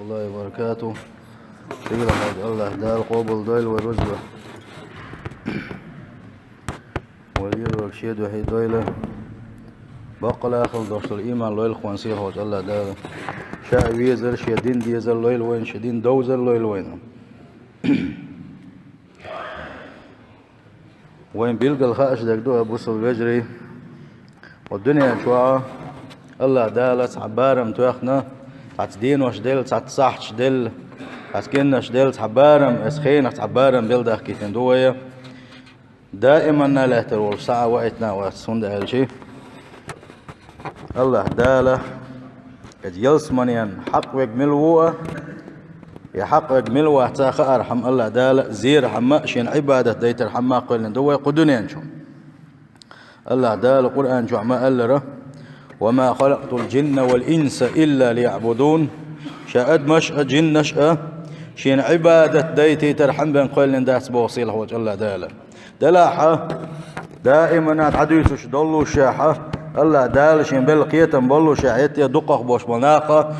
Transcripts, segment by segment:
الله وبركاته. تقول الله ده القبل دويل والرزبة وليل والشيد وحيد دويلة بقى آخر دوست الإيمان لويل خوانسير هوج الله ده شاء ويزر شدين ديزر لويل وين شدين دوزر لويل وين وين بيلقى الخاش دك دو أبوس الوجري والدنيا شوعة الله دالت عبارم توخنا تعتدين وش دل تعتصحش دل تعتكنش دل تعبارم اسخين تعبارم بيلده كيتن دوية دائما لا ترول ساعة وقتنا وسند هالشي الله داله قد يلسمنيان حق وجملوه يا حق وجملوه تاخ أرحم الله داله زير حماشين عبادة ديت الحما قلنا دوية قدنين شو الله داله القرآن شو ما ألره وما خلقت الجن والإنس إلا ليعبدون شاهد مشأ جن نشأ شين عبادة ديتي ترحم بين قلن داس بوصيله وجه الله داله دلاحة دائما تعديسش ضلوا شاحة الله دال شين بالقيتم بلوا شاحيت يدقق بوش مناقة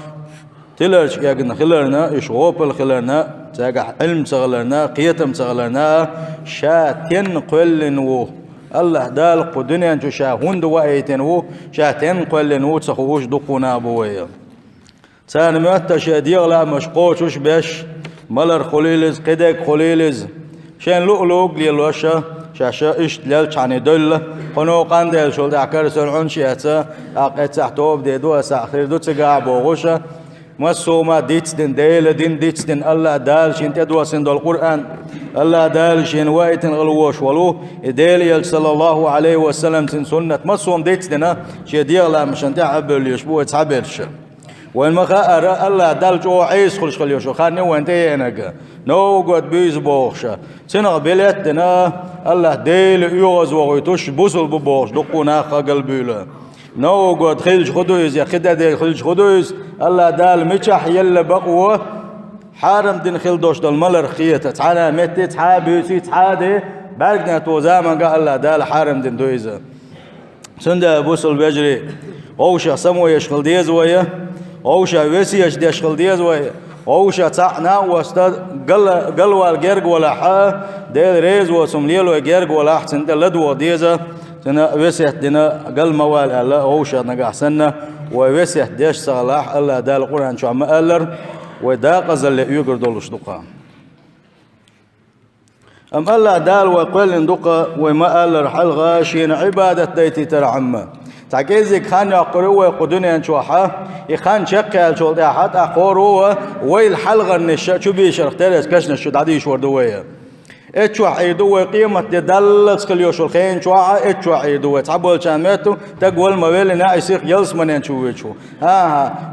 تلرش يا خلرنا إشغوب الخلرنا تاجح علم سغلرنا قيتم سغلرنا شاتين قلن و الله دال قدنيا انتو شاهون دوائيتين و شاتين قلن و تسخوش دقونا بويا سان مات شاديغ لا مشقوش وش بيش ملر خليلز قدك خليلز شان لؤلؤ ليلوشا شاشا اشت ليل شاني دل قنو قاندل شول دعكر سرعون شياتا اقيت تحتوب ديدو اساخر دو تقع بوغوشا مسوما ديتسدن ديل دين ديتسدن الله دال شين تدوا سند القرآن الله دال شين وايتن غلوش ولو ديل صلى الله عليه وسلم سن سنة مسوم ديتسدن شي ديغلا مشان تعبر يشبو تعبرش وين ما خاء الله دال جو عيس خلش خليوشو خاني وين تينك نو قد بيز بوخشا سنغ بلتنا الله ديل يوغز وغيتوش بوصل ببوخش دقونا قلبيلا نو قد خلش خدويز يا خدا ديل خلش خدويز الله دال مشح يلا بقوة حارم دين خل دوش دل ملر خيته تعالى متى تعابي سي تعادي برقنا توزاما قال الله دال حارم دين دويزه سنده بوصل بجري اوشا سمو يشغل ديز ويا اوشا وسيش يشغل ديز ويا اوشا تعنا واستاد قلوال جرق ولا حا ديل ريز وسمليل وجرق ولا احسن لدو ديزه سنا وسيح دينا قل موال الله اوشا نقع سنه ووسيح ديش صلاح الله دال القرآن شو عم ألر وداق زل يقر دولش دقا أم الله دال وقل دقا وما ألر حلغة شين عبادة ديتي ترعمه تعكيزك خان يقروا ويقدوني شوحة يخان شقة شو حتى أقروا ويل النشا شو بيشرح ترس كشنا شو تعديش وردوية اتشوح عيدوه قيمة دلت كليوش الخين اتشوح عيدوه تعبول شامتو تقول مويل نايسيخ يلس منين شو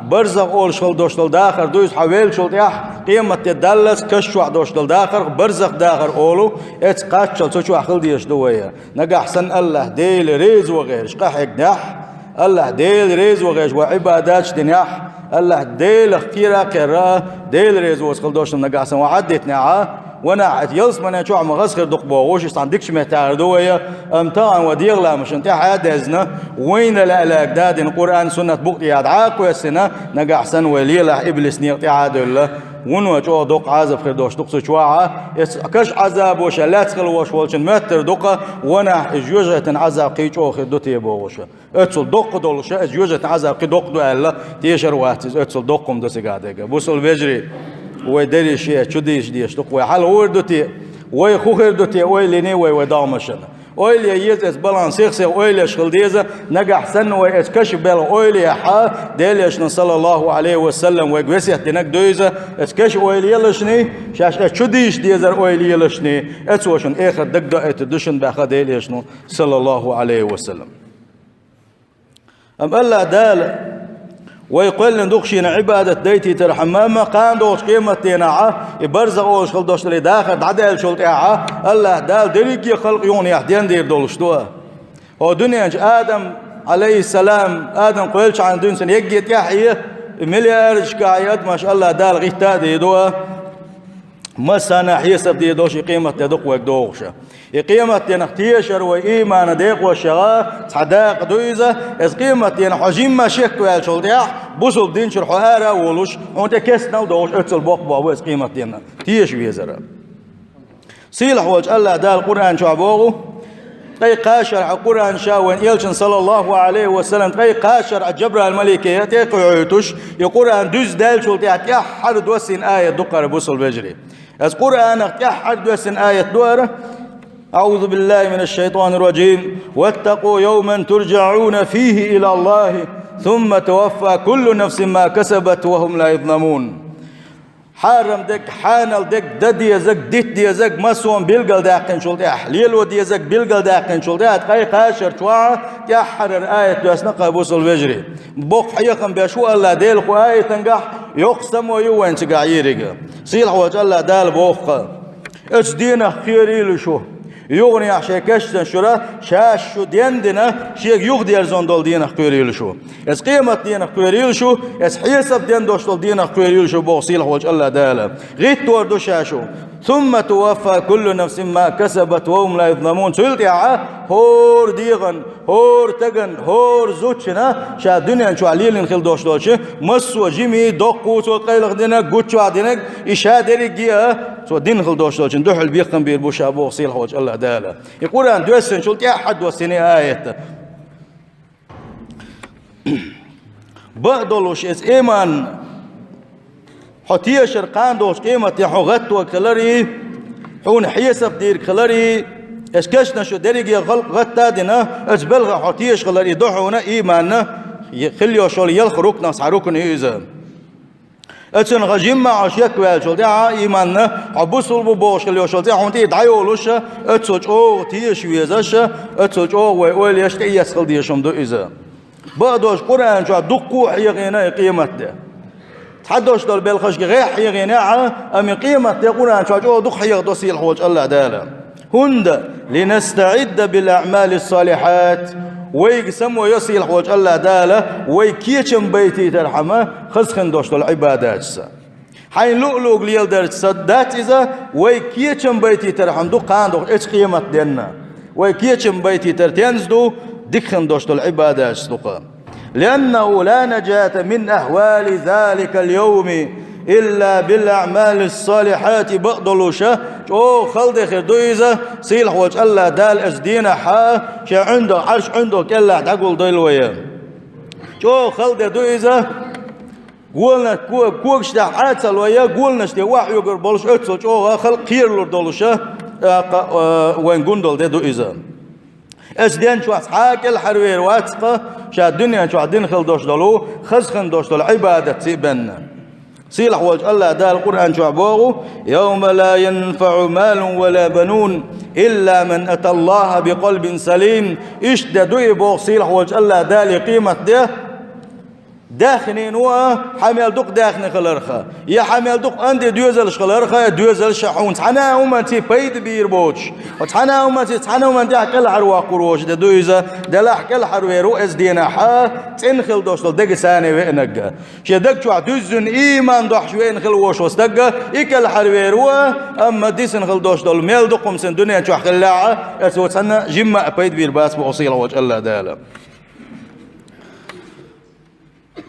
برزق اول شغل دوشتل داخر دويس حويل شغل يح قيمة دلت كشوح دوشتل داخر برزق داخر اولو اتقاتشل تشوح خل ديش دوية نقع حسن الله ديل ريز وغيرش قحك نح الله ديل ريز وغيرش وعبادات دنيح الله ديل خيرا كرا ديل ريز وسخل دوشتل نقع حسن وعدتنا وانا يلس من شو عم غسخر دق بوغوش استعندكش مهتار دوية امتان وديغ لا مش انت حادزنا وين لا اجداد القرآن سنة بقتي عاق وسنة نجا احسن وليلا ابليس نيقتي عادل ونو جو دق عذاب خير دوش دق شواعه كش عذاب وش لا تخل وش ولشن متر دق وانا جوجة عذاب قيچو خير دوتي بوغوش اتسل دق دولش جوجة عذاب قي دق دو الله تيشر واتز اتسل دقم دو سيغادك بوصل بجري ويدري شيء شو ديش دق وحال وردتي وي خوخر دوتي وي ليني وي دامشنا وي لي يز بالانس يخسي وي لي شغل ديزه نجح سن وي اسكشف بال وي لي حا ديلش صلى الله عليه وسلم وي غسيت دينك دويزه اسكشف وي لي يلشني شاش شو ديش ديزر وي لي يلشني اتسوشن اخر دق دشن باخ ديلش صلى الله عليه وسلم ام الله دال ويقول ندخشين عبادة ديتي ترحم ما قان دوش قيمة تيناعة يبرزق أول شغل دوش اللي داخل عدل شغل تيعة الله دال دريك يخلق يون يحدين دير دولش دوا هو دنيا آدم عليه السلام آدم قولش عن دون سن يجيت يحيى مليار شكايات ما شاء الله دال غيتا دي دوا مسانا حيسب دي دوش قيمة تدق وقدوغشة قيمة ينختيشر وإيمان ديق وشغا صداق دويزة إز قيمة ينحجيم ما شك والشلطيح بوصل دين شرحوهارا ولوش وانت كسنا ودوش اتسل بوق إز قيمة ينا تيش ويزر سيلح وجه الله دا القرآن شعبوغو تي قاشر القرآن شاوين إلشن صلى الله عليه وسلم تي قاشر الجبرة الملكية تي قعوتش يقرآن دوز دال شلطيح تيحر دوسين آية دقر بوصل بجري از قرآن تيحر دوسين آية دوار أعوذ بالله من الشيطان الرجيم واتقوا يوما ترجعون فيه إلى الله ثم توفى كل نفس ما كسبت وهم لا يظلمون حرم دك حانل دك ددي زك ديت زك مسوم بيلقل داقن شولت أحليل ودي زك بيلقل داقن شولت أتقي قاشر شوعة يحرر آية تسنق بوصل الوجري بوق حيقم بشو الله ديل خو آية تنقح يقسم ويوين تقع يريق صيلح وجه الله دال بوق اش دينه خيري لشو يغني عشان كشتن شرا شاش شو ديندنا شيء يغدي أرزون دول دينه قيريل شو اس قيمة دينه قيريل شو اس حيسب دين دوش دول دينه قيريل شو بوصيل وجه الله داله غيت توردو شاشو ثم توفى كل نفس ما كسبت وهم لا يظلمون سلطع هور ديغن هور تغن هور زوچنا شا دنيا شو عليلن خل دوش دولش مسو جيمي دوقو سو قيلق دينك غوچوا دينك اشادري جيا سو دين خل دوش دولش دوحل بيقم بير بوشا بوصيل وجه الله داله يقول أن دوسن شلت أحد وسنة آية بعضلوش إس إيمان حتيه شرقان دوش قيمة يحوغت وكلاري حون حيسب دير كلاري إس كشنا شو دريجي غلق غتا دينا إس بلغ حتيش كلاري دوحونا إيماننا خليو شول يلخروكنا صاروكنا إيزا اتن غجيم عشيك والشلتي إيماننا عبوسول بوش خليو شلتي حونتي دعيولوش اتسوج أو تيش ويزاش اتسوج أو ويقول يشتي يسخل ديشم دو إيزا بعدوش قرآن شو دقو حيغينا قيمة ده تحدوش دول بالخشق غير حيغينا أمي قيمة ده قرآن شو دق حيغ دوسي الحوج الله دالا هند لنستعد بالأعمال الصالحات ويقسموا يصيل حوج الله داله ويكيشم بيتي ترحمه خسخن دوشتو العبادات سا حين لؤلؤ قليل درج صدات إذا ويكيشم بيتي ترحم دو قاندو إيش قيمة دينا ويكيشم بيتي ترتينزدو دكخن دوشتو العبادات سا لأنه لا نجاة من أحوال ذلك اليوم إلا بالأعمال الصالحات بقدلوشة أو خلد خير دويزة سيل حوج الله دال أسدينا حا شا عنده عرش عنده كلا تقول ديل ويا أو خلد دويزة قولنا كوكش دا عاتل ويا قولنا شتي واحد يقول بولش أتسوش أو خلق خير لور دولوشة وين قندل دي دويزة أسدين شو أصحاك الحروير واتقة شا الدنيا شو عدين خل دوش دولو خزخن دوش دول عبادة سيبنا سيلح وجه الله دا القرآن شعبوه يوم لا ينفع مال ولا بنون إلا من أتى الله بقلب سليم اشتدوا يبوغ سيلح وجه الله دا لقيمة ده داخنين حمل دق داخن خلرخه يا حمل دق عندي دوزل خلرخه دوزل شحون تحنا وما تي بيد بير بوش وتحنا وما تي حكل عروا قروش ده دوزه ده لا حكل حرويرو اس دينا حا تنخل دوشل دق ثاني وينق شدق شو دوزن ايمان دوح شو ينخل وش وسدق يكل حرويرو اما ديسن خل دوشل ميل دقم سن دنيا شو خلاعه اسو تحنا جمع بيد بير باس بوصيل وجه الله داله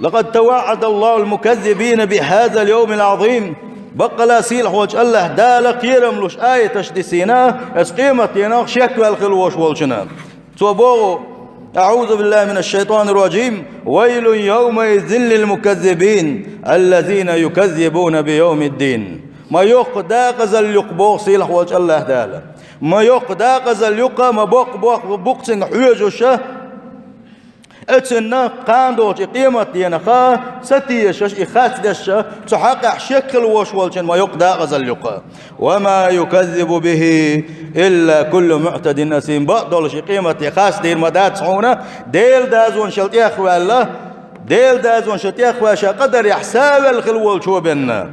لقد توعد الله المكذبين بهذا اليوم العظيم بقى سيلح وجه الله دالك يرملوش آية تشدسينا اسقيمة يناق شك والخلوش والشنا توبوغو أعوذ بالله من الشيطان الرجيم ويل يومئذ للمكذبين الذين يكذبون بيوم الدين ما يقدا قزل يقبوغ سيلح وجه الله دالا ما يقدا قزل يقا ما بوق سنگ حيوجوشه اتنا قاندوش قيمة ينخا ستيش إخاس دش تحقق شكل وشولشن ما يقدا غزل يقا وما يكذب به إلا كل معتد نسيم بقدولش قيمة إخاس دير مدات صعونة ديل دازون شلت يخوى الله ديل دازون شلت يخوى شا قدر يحساب الخلول شوبنا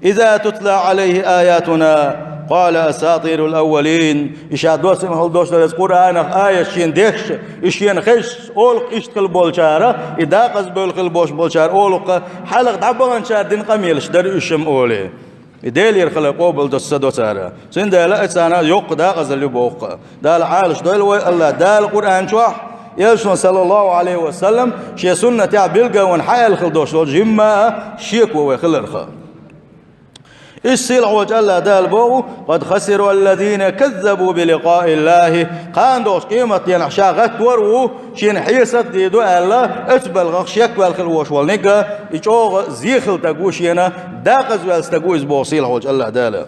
إذا تتلى عليه آياتنا قال أساطير الأولين إشاد دوسم هل دوس القرآن آية شين ديش إشين خش أولق إشتقل بولشارة إداقز بولقل بوش بولشار أولق حلق دعبغن شار دين قميلش در إشم أولي يديل يرخل قوبل دسدو سارة سند لا إنسان يق دا غزل يبوق دال عالش دال الله دال القرآن شوح يلشون صلى الله عليه وسلم شي سنة تاع بيلقى ونحيل خلدوش جمّا شيك وخلرخا السلع وجل دال بو قد خسروا الذين كذبوا بلقاء الله قاندوش قيمة ينحشا غتورو شين حيسد ديدو الله اتبل غخش يكبل خلوش والنقا يجوغ زيخل تقوش ينا داقز والستقوز بو سلع وجل دال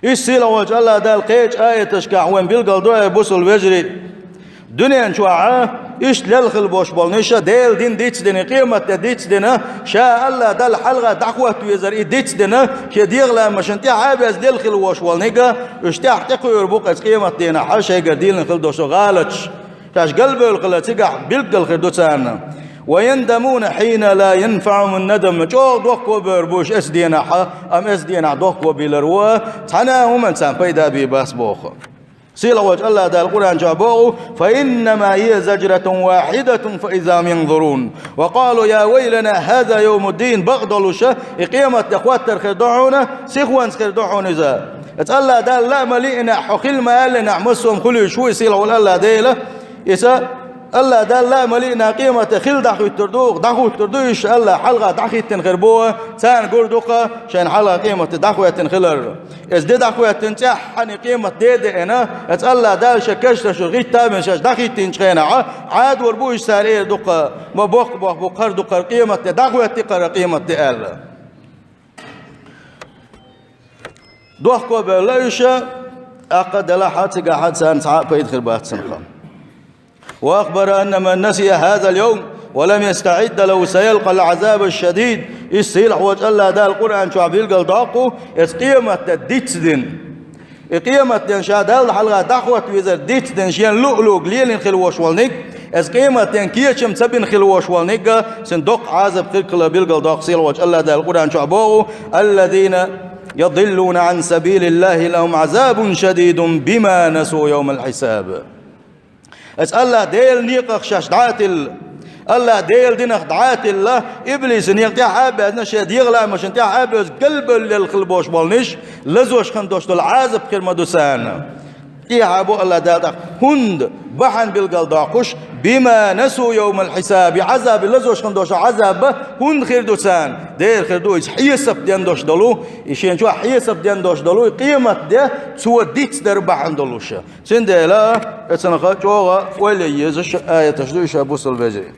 السلع وجل دال قيج آية تشكع وين بيلقى دوء بوصل وجري دنيا شوعة إيش للخل بوش بالنشة ديل دين ديتش دين قيمة ديتش دين شاء الله دل حلقة دعوة ويزر ديتش دين شديغ لا مشان تي عابز للخل بوش بالنجا إيش تحتقي يربوق قيمة دين حاشا يقديل نخل دوش غالش تاش قلبه الخل تيجع بيلقى الخل دوتان ويندمون حين لا ينفعهم الندم جو دوكو بربوش اس دينا ح ام اس دينا دوكو بيلروا تناهم انسان بيدا بيباس بوخ سيلا وجه الله دا القرآن جابوه فإنما هي زجرة واحدة فإذا هم ينظرون وقالوا يا ويلنا هذا يوم الدين بغضلوا شه قيمة اخوات ترخدعونا سيخوان سخدعون إذا الله دا لا مليئنا حقل ما لنا عمسهم كل شوي سيلا والله ديله إذا الله دا لا مليئنا قيمة خل دخو التردوش الله حلقة دخو تنخربوه سان قردوقة شان حلقة قيمة دخو تنخلر إذ دي دخو تنتح حني قيمة دي انا الله دا شكشت شغيت تامن شاش دخو تنشخينا عاد وربوش سارير دوقة ما بوقر دوقر قيمة دخو تقر قيمة دي الله دوخكو بلايشة أقد لحاتك أحد سان سعاب يدخل بات سنخام وأخبر أن من نسي هذا اليوم ولم يستعد له سيلقى العذاب الشديد السيلح وجل دا القرآن شعب يلقى الداقو قيمة ديتسدن قيمة ينشاد الحلقة دعوة وزر ديتسدن شيان لؤلؤ ليلين خلوش والنك قيمة ينكيشم سبن خلوش والنك سندق عذاب خلق بيلقى الداق سيلح وجل دا القرآن شعبه الذين يضلون عن سبيل الله لهم عذاب شديد بما نسوا يوم الحساب الله ديل نيق خشاش دعات الله ديل دينخ دعات الله إبليس نيق تيا حابة نشي ديغلا مشان تيا حابة قلب للخلبوش بالنش لزوش خندوش دول عازب خير مدوسان تيا حابو الله داتك هند بحن بالقل داقوش بما نسوا يوم الحساب عذاب لزوش خندوش عذاب هند خير دوسان دير خير دوش حيسب ديان دوش دلو يشين شو حيسب ديان دوش دلو قيمة ده سوى ديتس در بحن دلوش سنده لا اتسنخ جوغا ولي يزش آية تشدوش أبو سلبجري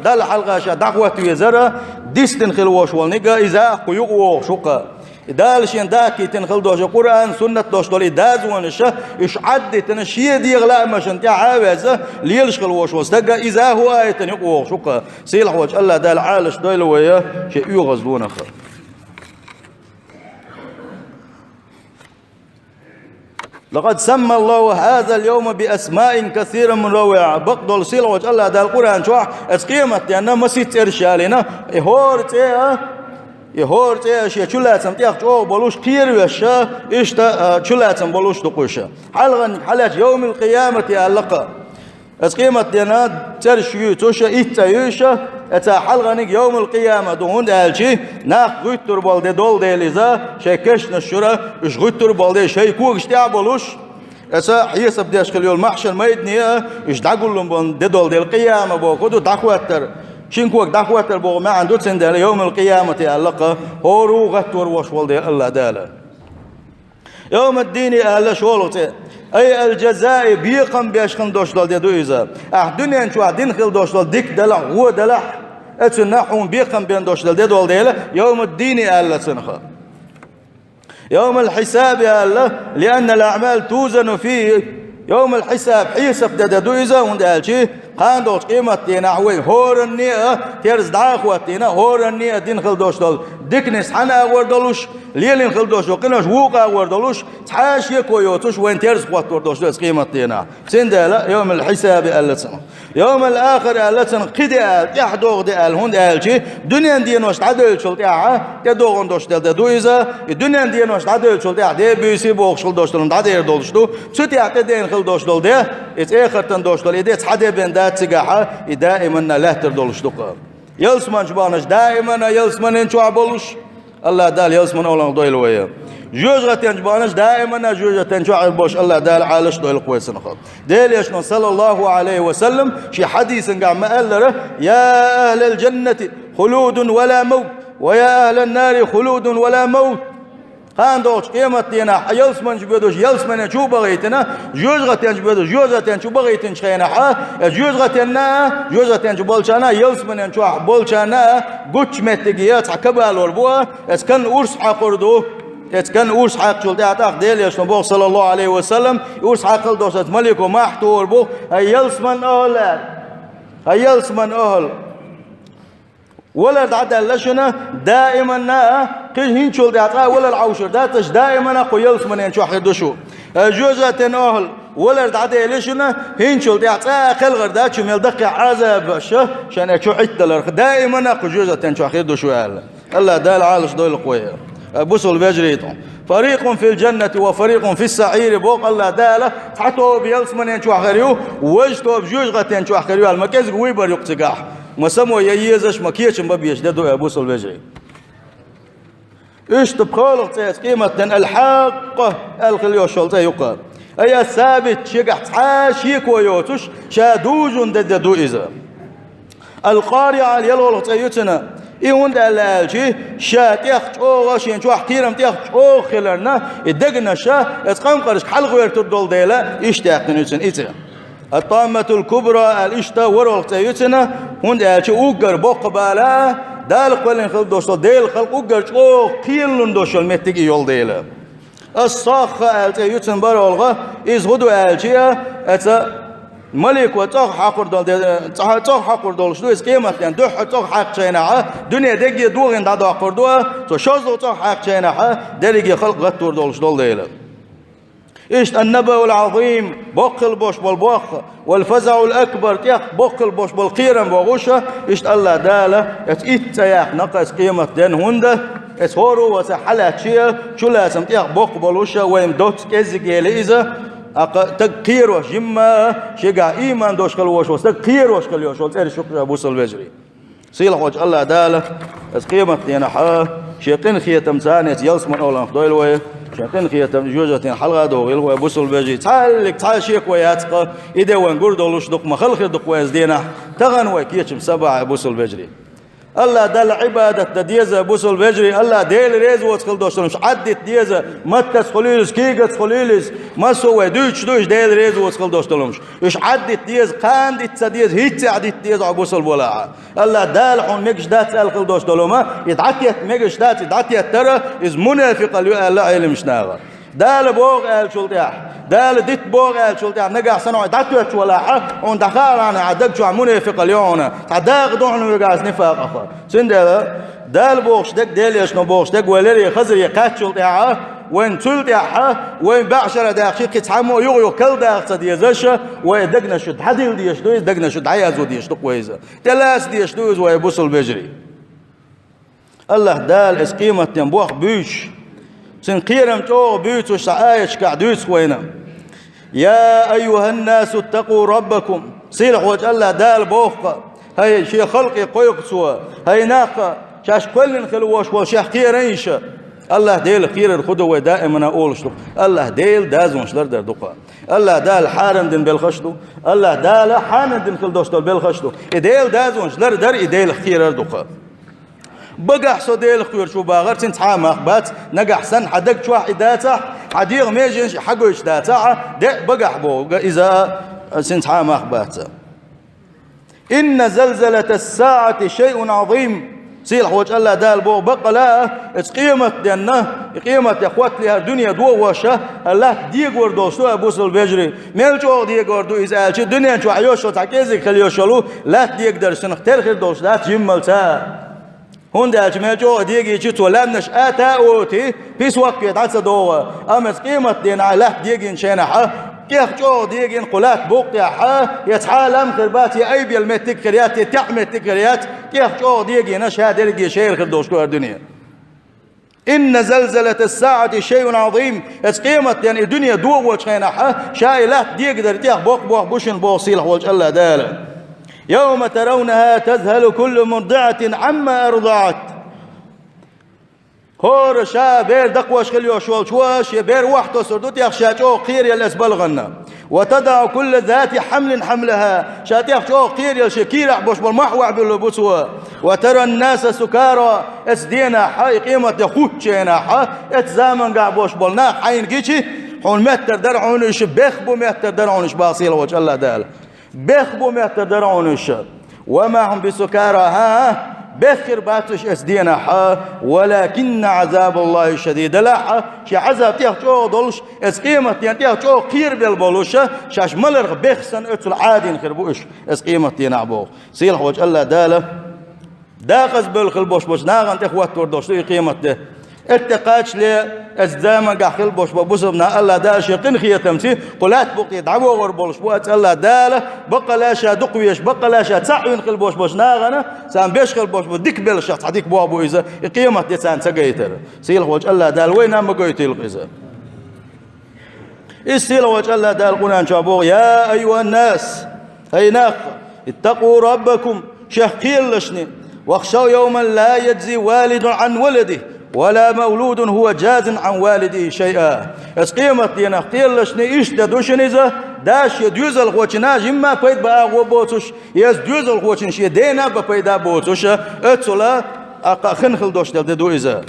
دال حلقة شا دعوة ويزرة ديستن خلوش والنقا إذا قيوغو شقا دال شين داكي تنخل دوش قرآن سنة دوش دولي دازوان الشا إش عدي تنشيه دي غلاء مشان تيا عاوزة ليلش خلوش واستقا إذا هو آية تنقوغ شقا سيلح وجه الله دال عالش دويل ويا شيء يغزلون خير لقد سمى الله هذا اليوم بأسماء كثيرة من روعة بقدر سيلة وجه الله دا القرآن شوح اسقيمة لأنه مسيت إرشالنا يهور تيه شيء شلاتم تيخ جو بلوش كير وشا إشتا شلاتم بلوش دقوشا حلقة يوم القيامة اللقاء اسقيمة لأنه ترشيو توشا إتايوشا اتا حلقانيك يوم القيامة دون دالشي ناخ غيتر بالدي دول ديليزا شاكش نشورا اش غيتر بالدي شاي كوغ اشتيع بلوش اتا حيسب ديش خليو المحشر ميدنيا اش داقلن بالدي دول دي القيامة بوكودو داخواتر شين كوغ داخواتر بو ما عندو تسندال يوم القيامة اللقا هورو غتور وش والدي الله دالا يوم الدين أهلا شولوتي أي الجزاء بيقم بيشخن دوشلال دي دويزا دنيا شو دين خل دوشلال ديك دلع هو دلع اتنحون بيقم بين دوشلال دي دول ديلا يوم الدين أهلا سنخا يوم الحساب أهلا لأن الأعمال توزن فيه يوم الحساب حيسب دا دويزا وندالشي قاندوش قيمة تينا حوين هور النية تيرز دعاخوة تينا هور النية دين خل دوشلال ديكنس حنا وردلوش ليلين خلدوش وقناش ووقا وردلوش تحاش يكويوتوش وين تيرز قوات وردوش قيمة تينا سندلا يوم الحساب ألتسن يوم الآخر ألتسن قدي أل يحدوغ دي أل هند ألشي دنيا دينوش تعدل شلت ياها تدوغن دوش دل دويزا الدنيا دينوش تعدل شلت ياها دي بيسي بوغ شل دوش دلن تعدل دوش دو ستي عقدين خل دوش دل دي إت آخر تن دوش دل إدي تحدي بين دات سقاحة دائما لا تردولش دوقا يلسمن شبانش دائما يلسمن انشو عبولش الله دال يلسمن أولا دويل ويا جوجة ينجبانش دائما جوجة ينجو عبوش الله دال عالش دويل قويس نخاط ديل يشنو صلى الله عليه وسلم شي حديث قام قال يا أهل الجنة خلود ولا موت ويا أهل النار خلود ولا موت خان دوش قيمتنا يلسمن جبدوش يلسمن شو بغيتنا جوجة ينجبدوش جوجة شو بغيتن شينا جوجة بولشانا يلسمن شو بولشانا قوش متجيات حكبال وربوا اسكن أورس حقردو اسكن أورس حق شو تعتق ديل يا شنو صلى الله عليه وسلم أورس حق دوش ملك ومحتور بو يلسمن أهل يلسمن أهل ولد عدل لشنا دائما كل هنشول دعطاء ولا العوشر داتش دائما أقو يلسمن ينشو حدوشو جوزة أهل ولد عدل لشنا هنشول دعطاء خل غرداتشو ميلدقي عذاب شان يشو حتى دائما أقو جوزة ينشو حدوشو الله دال عالش دول القوية بوصل بيجريتهم فريق في الجنة وفريق في السعير بوق الله داله حتى بيلسمن ينشو حريو وجتو بجوجة ينشو حريو المكيز قويبر يقتقاح مسمو ييزش مكيش مبيش ده دو ابو سلبجي ايش تبخالق تيس قيمة الحق الخليو شلطة يقال اي ثابت شقح حاشيك ويوتش شادوج دو إذا القارعة اليلو تيوتنا إيون دلالشي شاتيخ أو شين شو احترام تيخ أو خلرنا الدقنا شا اتقام قرش حلق ويرتدول ديلا اشتاقن يتن إتنا الطامة الكبرى الاشتا ورق تيوتنا هون دالشي اوغر بوقبالا دال قولين خلق دوشل ديل خلق اوغر او قيلن دوشل متقي يول ديلا الصاخة التيوتن برولغا إز غدو الجيا أتا ملك وتوخ حقر دول توخ حقر دول شنو اسكيمة يعني دوح توخ حق شينها دنيا دقي دوغن دا حقر دوا تو شوزو توخ حق شينها درجي خلق غتور دول شدول ديلا إيش النبأ العظيم بقل بوش بالبوخ والفزع الأكبر تيخ بقل بوش بالقيرم بوغوشة إيش الله دالة إت ياخ نقص قيمة دين هنده اسهورو وسحلات شيء شو لازم تيخ بوق بلوشة ويم دوت كزك يليزة تقير وش جمّا شجع إيمان دوش خلوش وستقير وش خليوش وتأري شكر أبو سلبجري صيلح وجه الله دالة اس قيمة ينحى شيقين خيه تمسانة يلس من أولا فضيل ويه شيقين خيه تمجوجة حلقة دوغيل ويه أبو سلبجري تعال شيق وياتقى إذا وينقر دولوش دق مخلخ دق ويزدينه تغن ويكيشم سبع أبو سلبجري الله دل عبادة ديزة بوسل بجري الله ديل ريز وتخل دوشلمش عدت ديزة متس خليلس كيغت خليلس ما سوى دوش ديل ريز وتخل دوشلمش إيش عدت ديز قاندت ديز هيت عدت ديز عبوسل بولاعة الله دال حون ميجش دات الخل دوشلما يدعكيت ميجش دات يدعكيت ترى إز منافق الله علم شناغا دال بوغ آل شلتاح دال ديت بوغ آل شلتاح نقع سنوع دعتوش ولا حق وان دخار عنا عدق شو منافق اليوم تعداق دون ويقاس نفاق أخر سندلا دال بوغش دك دال يشنو بوغش دك ولري خزر يقات شلتاح وين شلتاح وين بعشرة داخل كتحمو يغيو كل داخل ديزش ويدقنا شد حديل ديشدويز دقنا شد عيازو ديشدو كويزة تلاس ديشدويز ويبوصل بجري الله دال اسقيمة ينبوخ بيش سن قيرم تو بيوت وشعايش كعدوس وينا يا أيها الناس اتقوا ربكم صيلح وجه الله دال بوخة هاي شي خلقي قيق سوا هاي ناقة شاش كل خلوش وشاش قيرينش الله ديل خير الخدوة دائما أقول شلو الله ديل دازون شلر در دقا الله دال حارن دين بالخشلو الله دال حارن دين خلدوشتو بالخشلو ديل دازون شلر در ديل خير دقا بقى حسو ديل خير شو باغر تنتحام أخبات نقع سن حدق شو حداته حديغ ميجنش حقوش داته ده بقى حبو إذا تنتحام أخبات إن زلزلة الساعة شيء عظيم سيلح وجه الله دال بو بقى لا قيمة دينا قيمة يا اخوات لها الدنيا دو وشا الله ديق وردو سو ابو سل بيجري ميلجو ديق وردو اذا الشي الدنيا شو عيوشو تعكيزك خليوشلو لا ديق درسن اختار خير دوش لا جملتا هون دالش ميلجو ديق يجي تولامنش اتا اوتي بيس وقت يدعس دو امس قيمة دينا لا ديق انشينا كيف جو ديجين قلات بوقتي حا يتعالم خرباتي أي بالمتك كريات تعمتك كريات كيف جو ديجين أشهد لقي شيء خدوش كور الدنيا إن زلزلة الساعة شيء عظيم قيمة يعني الدنيا دو وجهنا حا شايلات ديجدر تيخ بوق بوشن بوصيل وجه الله داله يوم ترونها تذهل كل مرضعة عما أرضعت. هور شا بير دقوش خليو شوش بير وحده سردوت يخشاجو قير يلسبل غنا وتضع كل ذات حمل حملها شاتيخ شو قير يلشكير عبوش بالمحوع بالبسوا وترى الناس سكارى اسدينا حي قيمة يخوتشينا حا اتزامن قعبوش بالنا حين جيشي حون متر درعون ايش بيخبو متر درعون ايش باصيل وجه الله دال بيخبو متر درعون ايش وما هم بسكارى ها بخر باتش اسدينا حا ولكن عذاب الله شديد لا حا شي عذاب تيخ شو دولش اس قيمة تيخ شو قير بالبولوش شاش ملرغ بخسن اتل عادي نخربوش اس قيمة تينعبو سيلح وجه الله داله داقز بالخل بوش بوش ناغن تخوات توردوش قيمة ده اتقاش لي الزامن قاخل بوش بوسبنا الله دال شيقين خيه تمسي قلات بقي دعوه وربولش بوات الله داله بقى لا شا دقويش بقى لا شا تسعين خل بوش بوش ناغنا سان بيش خل بوش بديك بل شخص عديك بوابو اذا قيمه دي سان سقيتر سيل وجه الله دال وين ما قيت القزا السيل وجه الله دال قران شابو يا ايها الناس ايناق اتقوا ربكم شهقيل لشني واخشوا يوما لا يجزي والد عن ولده ولا مولود هو جاز عن والده شيئا اس قيمة دينا اختير لشني ايش تدوشن اذا داش يدوزل خوشنا جمع قيد باغو بوتوش يز دوزل خوشن شي دينا بقيدا بوتوش اتسولا اقا خنخل دوش دو اذا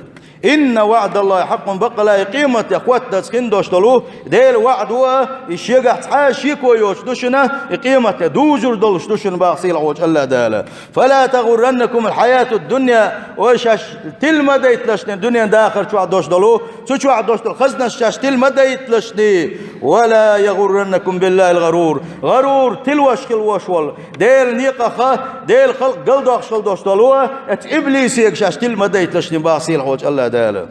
إن وعد الله حق بقى لا قيمة يخوات تسخين دوشتلو ديل وعد هو الشيقع تحاشيكو يوش دوشنا قيمة دوجر دولش دوشن باقصيل عوج الله دالا فلا تغرنكم الحياة الدنيا وشاش تلمدى يتلشني الدنيا داخل شو عد دوشتلو شو عد دوشتل خزنا شاش تلمدى يتلشني ولا يغرنكم بالله الغرور غرور تلوش خلوشول ديل نيقة ديل خلق قلدوش خل دوشتلو ات إبليس يكشاش تلمدى يتلشني باقصيل عوج الله داله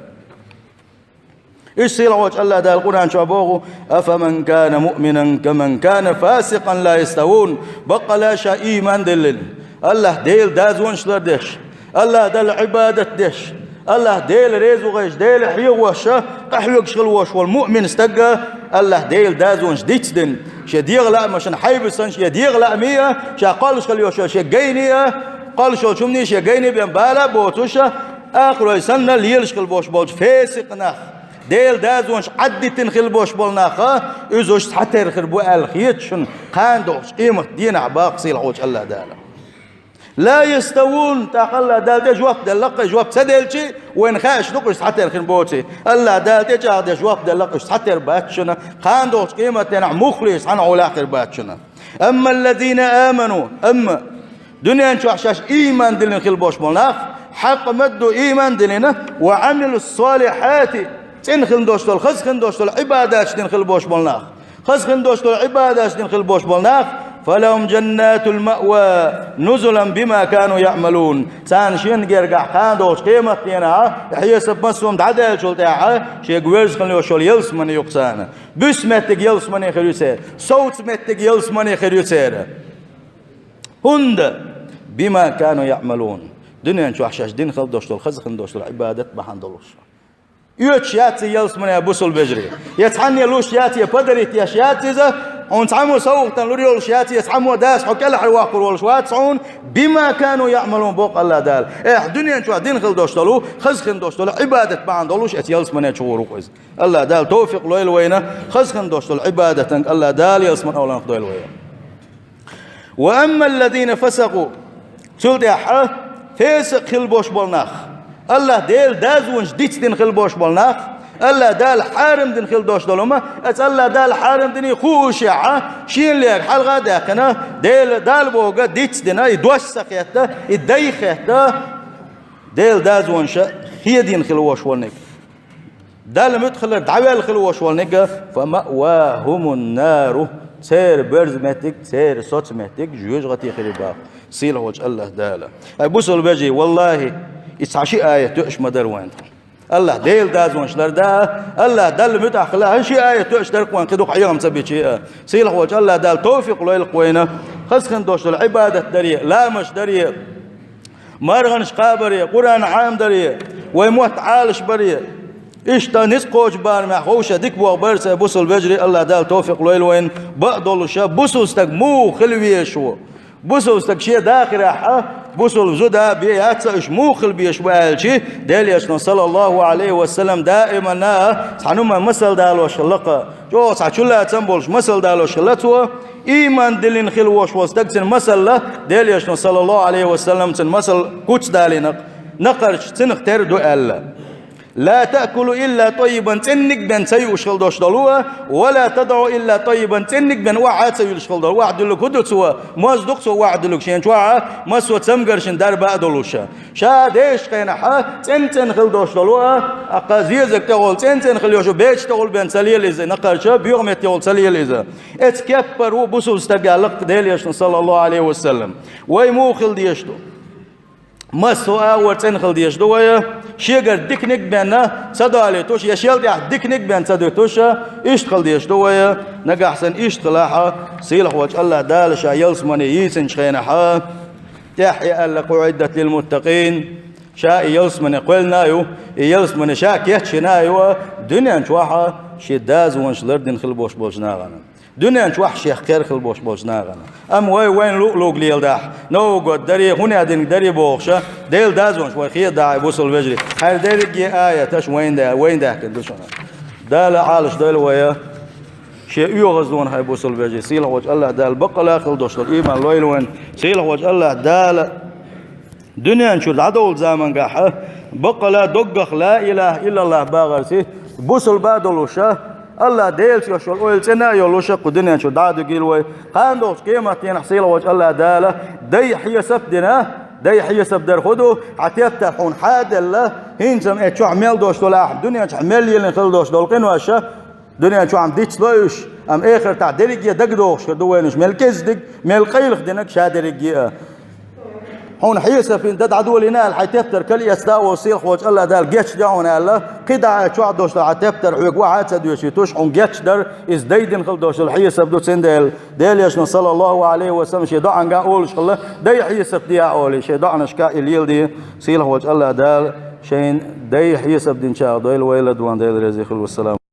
ايش سيل وجه الله دال القرآن شابوه أفمن كان مؤمنا كمن كان فاسقا لا يستوون بقى لا شيء إيمان دلل الله ديل دازون شلر ديش الله دل عبادة ديش الله ديل ريزو غيش ديل حيو وشا قحيو شغل وش والمؤمن استقى الله ديل دازون شديت دن شديغ لا مشان حيبسن شديغ لا مية شا قال شغل يوشا شجيني قال شو شمني شجيني بين بالا بوتوشا آخر يسنى ليلش خلبوش بولش فاسق نخ ديل دازونش عدتن خلبوش بولناخ إزوش حتى يخربو الخيتشن قاندوش قيمة دين عباق سيل عوش الله دالا لا يستوون تاقل دال جواب دلق جواب سدلشي وين خاش نقش حتى يخربوشي الله دال جاد جواب دلق حتى يرباتشن قاندوش قيمة دين مخلص عن علاقة يرباتشن أما الذين آمنوا أما دنيا نشوح شاش إيمان دلن خلبوش بولناخ حق مدوا إيمان دلنا وعملوا الصالحات تنخل دوشتل خزخن دوشتل عبادات تنخل بوش بولناخ خزخن دوشتل عبادات تنخل بوش بولناخ فلهم جنات المأوى نزلا بما كانوا يعملون سان شين جرجع قادوش قيمة لنا حيسب مسهم دعدل شو تاعه شيء جويرز خليه شو يلس من يقصانا بس متج يلس من يخريسه صوت متج يلس من يخريسه هند بما كانوا يعملون دنيا نشوح شاش دين خل دوشتل خزخن دوشتل عبادة بحندلوش يوتش ياتي يلس من يبوسل بجري يتحني لوش ياتي بدريت يا شياتي ذا ونتعموا سوق تنوريول شياتي يتحموا داس حكى له الواقر والشوات سعون بما كانوا يعملون بوق الله دال دنيا نشوح دين خل دوشتلو خزخن دوشتل عبادة بحندلوش ات يلس من يشورو كويس الله دال توفيق لويل وينه خزخن دوشتل عبادة الله دال يلس من أولا نقضي وينه وأما الذين فسقوا سلت يا فاسق خلبوش بولناخ الله ديل دازونش ديت دين خلبوش بولناخ الله دال حارم دين خلدوش دولما ات الله دال حارم دين خوشع شين ليك حلقه داقنا ديل دال بوغا ديت دين يدوش سقيته يديخته ديل دازونش هي دين خلوش ولنك دال مدخل دعوه الخلوش ولنك فمأواهم النار سير برز ماتك سير صوت ماتك جوج غتي خريبا سيل وجه الله دالا بوصل بجي والله يتعشي آية تؤش مدر وين الله ديل دازونش لردا الله دل متاخلا هشي آية تؤش درقوان قدوق عيام سبيتشي سيل وجه الله دال توفيق لو القوينه خسخن دوش العبادة دريه لا مش دريه مرغنش قابريه قرآن عام دريه ويموت عالش بريه إشتا نسقوش بار مع خوشة ديك بو برسة بوصل بجري الله دال توفيق لويل وين بقدل شاب بوصل استق مو خلوية شو بوسل استكشي داخل بوسل زودا بيات إيش موخل بيش بالشي دل يشنا صلى الله عليه وسلم دائما سعنوما مسل دالوش اللقة جو سعشلا تنبولش مسل دالوش اللتوه إيمان دلين خلوش واستكسن مسل له دل يشنا صلى الله عليه وسلم تن مسل كوتش دالينق نقرش تنختار دو ألا لا تأكلوا إلا طيبا تنك بن سيوشل دوش دلوه ولا تدعوا إلا طيبا تنك بن وعد سيوشل دلوه وعد لك هدو سوا مازدق سوا وعد لك شين شوعة مسوى تمقرشن دربا دلوشا شا ديش قينا حا تنتن خل دوش دلوه أقازيزك تقول تنتن خل يوشو بيش تقول بن سليل إذا نقرشا بيغمت تقول سليل إذا اتكبر وبسو استقالق ديل يشن صلى الله عليه وسلم ويموخل ديشتو مسوا ورتنخل ديش دوية شيغر ديكنيك بينا صدالي توش يشيل دي ديكنيك بين صدو توش اشتغل ديش دوية نجا حسن اشتغلها سيلح وجه الله دالش يلسمني يسن شخينها تحيا الله قعدت للمتقين شاء يلسمني قلنا يو يلسمني شاك يحشنايو دنيا نشوحها شداز ونشلردن خلبوش بوشناغنا دنيا نشوح شيخ خير خلبوش بوشناغنا ام وين لوق ليل داح نو قد دري هنا دين دري بوخشه ديل دازون شوي خير داعي بوصل بجري هل ديل آية تش وين ده كندوشنا دال عالش دال ويا شيء يغزون هاي بوصل بجري سيله وجه الله دال بقلا خل دوش الايمان لويل وين سيله وجه الله دال دنيا نشو العدو زمان قاح بقلا دقخ لا اله الا الله باغرسي بوصل بادلوشه الله ديلس يشول أول سنة يلوش قدنا شو دادو قيلوي قاندوش قيمتين حصيلة وجه الله دالة دي حي سبدنا دي حي سبدر خدو عتيفتحون حاد الله هنزم اتشو عمل دوش دولاح دنيا عمل يلين خل دوش دول قنواشة دنيا شو عم ديتش لوش ام اخر تاع درجة دقدوش كدوينش ملكز دق ملقيل خدنك شادرجة هون حيسة في دد عدو لنا الحيتفتر كل يستاء وصيخ وجه الله دال جيتش دعونا الله قدع شو عدوش الحيتفتر عيق واحد سدوشي توش هون جيتش در إز ديدن خل دوش الحيسة بدو سندل ديل يشنا صلى الله عليه وسلم شي دعنا قاول الله دي حيسة بدي أولي شي دعنا شكاء الليل دي سيله وجه الله دال شين دي حيسة بدين شاء ديل ويلد وان ديل رزيخ والسلام